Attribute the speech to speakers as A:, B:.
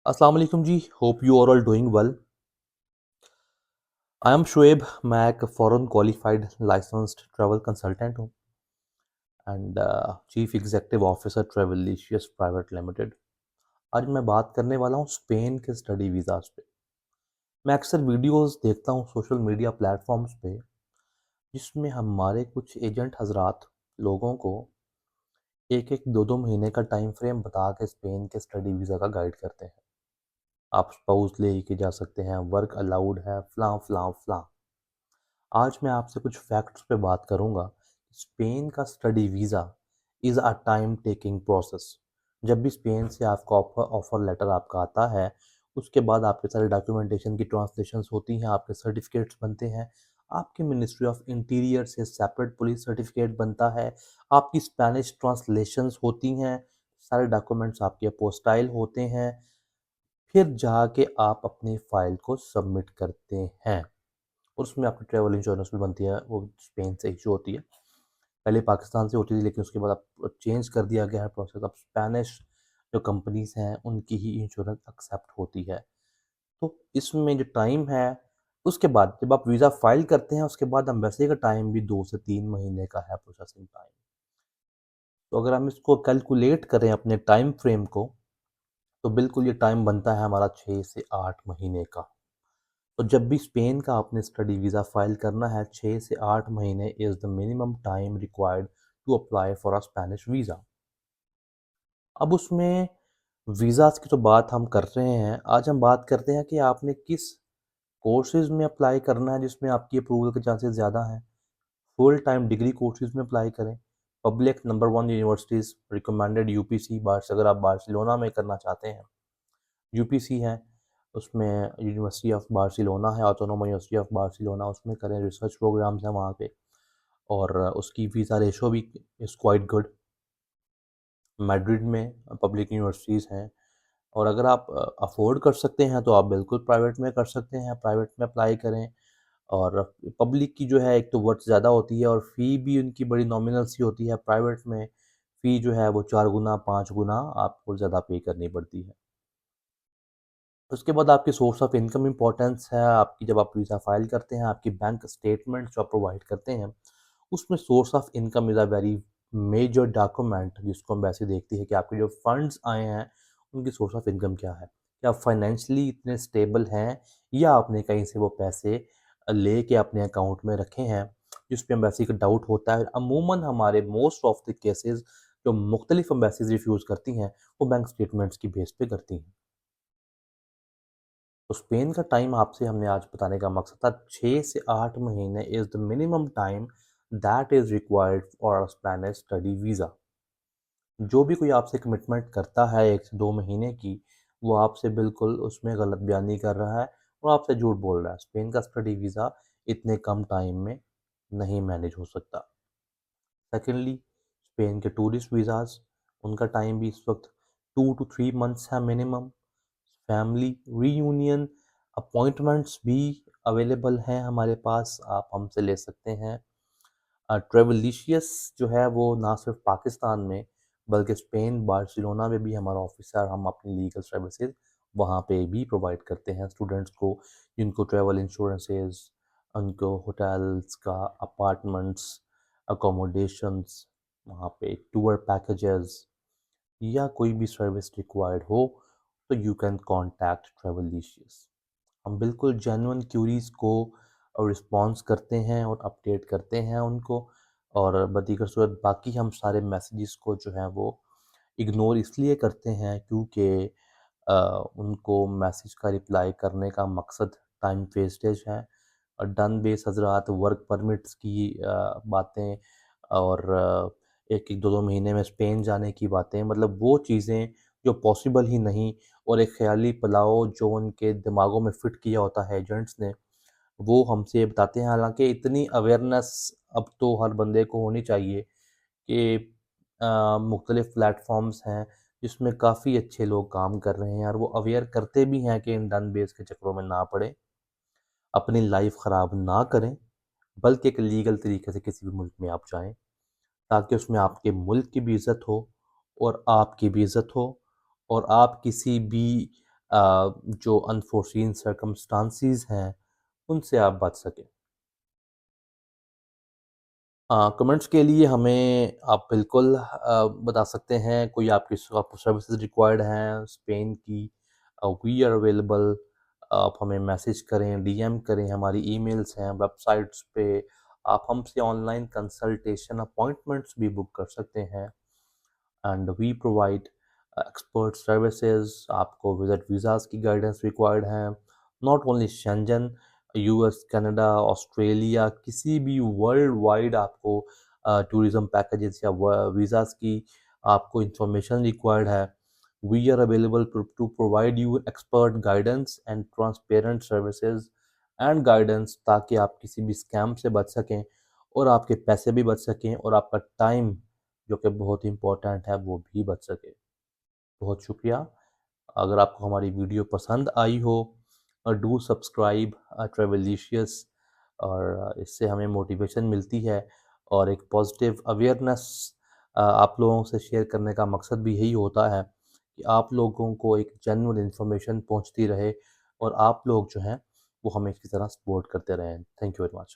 A: अस्सलाम वालेकुम जी। Hope you are all doing well. I am Shoaib. मैं एक foreign qualified licensed travel consultant हूँ and chief executive officer Travelicious private limited. आज मैं बात करने वाला हूँ स्पेन के स्टडी वीज़ाज पे। मैं अक्सर वीडियोस देखता हूँ सोशल मीडिया प्लेटफॉर्म्स पे, जिसमें हमारे कुछ एजेंट हजरात लोगों को एक एक दो दो महीने का टाइम फ्रेम बता के स्पेन के स्टडी वीज़ा का गाइड करते हैं। आप स्पाउस ले के जा सकते हैं, वर्क अलाउड है, फलां फलां फलां। आज मैं आपसे कुछ फैक्ट्स पे बात करूंगा। स्पेन का study visa is a time taking process. जब भी स्पेन से आपका ऑफर लेटर आपका आता है, उसके बाद आपके सारे डॉक्यूमेंटेशन की ट्रांसलेशंस होती हैं, आपके सर्टिफिकेट्स बनते हैं, आपके मिनिस्ट्री ऑफ इंटीरियर से सेपरेट पुलिस सर्टिफिकेट बनता है, आपकी स्पेनिश ट्रांसलेशंस होती हैं, सारे डॉक्यूमेंट्स आपके अपोस्टाइल होते हैं, फिर जाके आप अपनी फाइल को सबमिट करते हैं और उसमें आपकी ट्रैवल इंश्योरेंस भी बनती है। वो स्पेन से इशू होती है, पहले पाकिस्तान से होती थी लेकिन उसके बाद अब चेंज कर दिया गया है प्रोसेस। अब स्पेनिश जो कंपनीज हैं उनकी ही इंश्योरेंस एक्सेप्ट होती है। तो इसमें जो टाइम है, उसके बाद जब आप वीज़ा फाइल करते हैं उसके बाद एम्बेसी का टाइम भी 2 से 3 महीने का है, प्रोसेसिंग टाइम। तो अगर हम इसको कैलकुलेट करें अपने टाइम फ्रेम को, तो बिल्कुल ये टाइम बनता है हमारा 6 से 8 महीने का। तो जब भी स्पेन का आपने स्टडी वीज़ा फाइल करना है, 6 से 8 महीने is the minimum time required to apply for a Spanish visa. अब उसमें वीज़ाज़ की तो बात हम कर रहे हैं, आज हम बात करते हैं कि आपने किस कोर्सेज़ में अप्लाई करना है जिसमें आपकी अप्रूवल के चांसेस ज़्यादा हैं। फुल टाइम डिग्री कोर्सेज़ में अप्लाई करें। Public number 1 universities recommended UPC bars, अगर आप बार्सिलोना में करना चाहते हैं, यूपीसी है, उसमें यूनिवर्सिटी ऑफ बार्सिलोना है, ऑटोनोमस यूनिवर्सिटी ऑफ बार्सिलोना, उसमें करें। रिसर्च प्रोग्राम्स हैं वहाँ पे और उसकी वीज़ा रेशो भी इज़ क्वाइट गुड। मैड्रिड में पब्लिक यूनिवर्सिटीज़ हैं और अगर आप अफोर्ड कर सकते हैं तो आप बिल्कुल प्राइवेट में कर सकते हैं, प्राइवेट में अप्लाई करें। और पब्लिक की जो है एक तो वर्थ ज़्यादा होती है और फ़ी भी उनकी बड़ी नॉमिनल सी होती है। प्राइवेट में फ़ी जो है वो 4 गुना 5 गुना आपको ज़्यादा पे करनी पड़ती है। उसके बाद आपकी सोर्स ऑफ इनकम इम्पोर्टेंस है। आपकी जब आप वीज़ा फाइल करते हैं, आपकी बैंक स्टेटमेंट जो आप प्रोवाइड करते हैं, उसमें source of income is a very major document, जिसको हम वैसे देखती है कि आपके जो फंड्स आए हैं उनकी सोर्स ऑफ इनकम क्या है। क्या आप फाइनेंशियली इतने स्टेबल हैं या आपने कहीं से वो पैसे ले के अपने अकाउंट में रखे हैं, जिस पे एम्बेसी का डाउट होता है। अमूमन हमारे मोस्ट ऑफ द केसेस जो मुख्तलिफ एम्बेसीज रिफ्यूज़ करती हैं, वो बैंक स्टेटमेंट्स की बेस पे करती हैं। तो स्पेन का टाइम आपसे हमने आज बताने का मकसद था, 6 से 8 महीने is the minimum time that is required for a Spanish study visa. जो भी कोई आपसे कमिटमेंट करता है 1 से 2 महीने की, वो आपसे बिल्कुल उसमें गलत बयानी कर रहा है और आपसे झूठ बोल रहा है। स्पेन का स्टडी वीज़ा इतने कम टाइम में नहीं मैनेज हो सकता। सेकेंडली, स्पेन के टूरिस्ट वीज़ाज़, उनका टाइम भी इस वक्त 2 to 3 मंथ्स है मिनिमम। फैमिली रीयूनियन अपॉइंटमेंट्स भी अवेलेबल हैं हमारे पास, आप हमसे ले सकते हैं। ट्रेवलिशियस जो है वो ना सिर्फ पाकिस्तान में बल्कि स्पेन बार्सिलोना में भी हमारा ऑफिस है और हम अपनी लीगल सर्विसेज वहाँ पे भी प्रोवाइड करते हैं स्टूडेंट्स को, जिनको ट्रैवल इंश्योरेंसेस, उनको होटल्स का, अपार्टमेंट्स, अकोमोडेशंस, वहाँ पे टूर पैकेजेस या कोई भी सर्विस रिक्वायर्ड हो, तो यू कैन कॉन्टैक्ट ट्रेवलिशियस। हम बिल्कुल जेन्युइन क्यूरीज को रिस्पॉन्स करते हैं और अपडेट करते हैं उनको। और बदीगर सूरत बाकी हम सारे मैसेजेस को जो है वो इग्नोर इसलिए करते हैं क्योंकि उनको मैसेज का रिप्लाई करने का मकसद टाइम वेस्टेज है। और डन बेस हजरात, वर्क परमिट्स की बातें और एक एक दो दो महीने में स्पेन जाने की बातें, मतलब वो चीज़ें जो पॉसिबल ही नहीं, और एक ख़याली पुलाव जो उनके दिमागों में फ़िट किया होता है एजेंट्स ने, वो हमसे बताते हैं। हालाँकि इतनी अवेयरनेस अब तो हर बंदे को होनी चाहिए कि मुख्तलिफ़ प्लेटफ़ॉर्म्स हैं जिसमें काफ़ी अच्छे लोग काम कर रहे हैं और वो अवेयर करते भी हैं कि इन डन बेस के चक्करों में ना पड़ें, अपनी लाइफ़ ख़राब ना करें, बल्कि एक लीगल तरीके से किसी भी मुल्क में आप जाएँ, ताकि उसमें आपके मुल्क की भी इज़्ज़त हो और आपकी भी इज़्ज़त हो और आप किसी भी जो अनफोर्सीन सर्कमस्टांसिस हैं उनसे आप बच सकें। कमेंट्स के लिए हमें आप बिल्कुल बता सकते हैं, कोई आपकी आपको सर्विसेज रिक्वायर्ड हैं स्पेन की, वी आर अवेलेबल। आप हमें मैसेज करें, डीएम करें, हमारी ईमेल्स हैं, वेबसाइट्स पे आप हमसे ऑनलाइन कंसल्टेशन अपॉइंटमेंट्स भी बुक कर सकते हैं। And we provide expert services. आपको विजिट वीज़ाज़ की गाइडेंस रिक्वायर्ड है, not only Schengen, US, Canada, Australia, किसी भी वर्ल्ड वाइड आपको टूरिज्म पैकेजेस या वीज़ाज़ की आपको इंफॉर्मेशन रिक्वायर्ड है। We are available to provide you expert guidance and transparent services and guidance, ताकि आप किसी भी स्कैम से बच सकें और आपके पैसे भी बच सकें और आपका टाइम, जो कि बहुत इम्पोर्टेंट है, वो भी बच सके। बहुत शुक्रिया। अगर आपको हमारी वीडियो पसंद आई हो, डू सब्सक्राइब ट्रेवलिशियस, और इससे हमें मोटिवेशन मिलती है और एक पॉजिटिव अवेयरनेस आप लोगों से शेयर करने का मकसद भी यही होता है कि आप लोगों को एक जेन्युइन इन्फॉर्मेशन पहुंचती रहे और आप लोग जो हैं वो हमें इसकी तरह सपोर्ट करते रहें। Thank you very much.